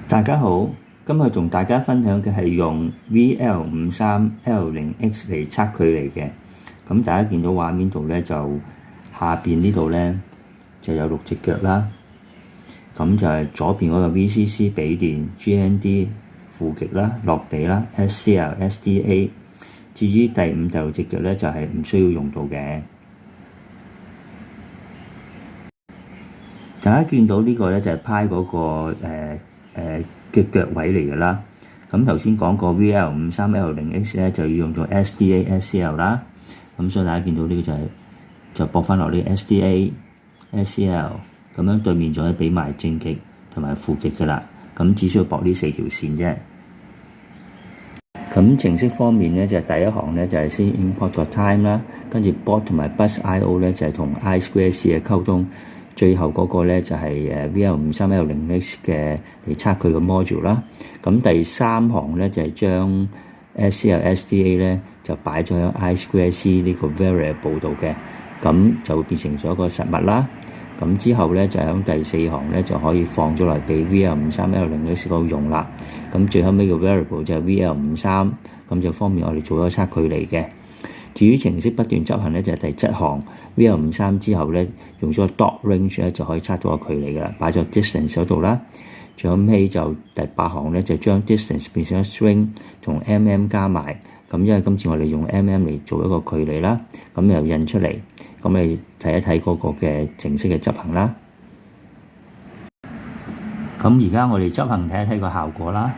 大家好，今日同大家分享嘅係用 VL53L0X 嚟測距離嘅。咁大家見到畫面度咧，就下邊呢度咧就有6隻腳啦。咁就係左邊嗰個 VCC 比電、GND 負極啦、落地啦、SCL、SDA。至於第5、第6隻腳咧，就係唔需要用到嘅。大家見到呢個咧就係派嗰個嘅腳位嚟㗎啦。咁頭先講過 VL53L0X 咧就要用咗 SDA、SCL 啦。咁所以大家見到呢個就駁翻落呢 SDA、SCL， 咁樣對面就可以俾埋正極同埋負極㗎啦。咁只需要駁呢4條線啫。咁程式方面咧就第一行咧就係先 import 個 time 啦，跟住 board 同埋 bus I/O 咧就係同 I2C 嘅溝通。最後嗰個咧就係VL53L0X 嘅嚟測佢個 module 啦。咁第3行咧就係將 SCL、SDA 咧就擺咗喺 I2C 呢個 variable 度嘅，咁就會變成咗一個實物啦。咁之後咧就喺第4行咧就可以放咗嚟俾 VL53L0X 嗰度用啦。咁最後尾個 variable 就係 VL53，咁就方便我哋做咗測距離嘅。至於程式不斷執行咧，就係第7行 VL53之後咧，用咗個 dot range 咧就可以測到個距離㗎啦，擺咗 distance 嗰度啦。最後尾就第8行咧，就將 distance 變成咗 string 同 加埋。咁因為今次我哋用 嚟做一個距離啦，咁又印出嚟。咁你睇一睇嗰個嘅程式嘅執行啦。咁而家我哋執行睇一睇個效果啦。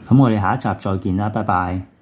咁我哋下一集再見啦，拜拜。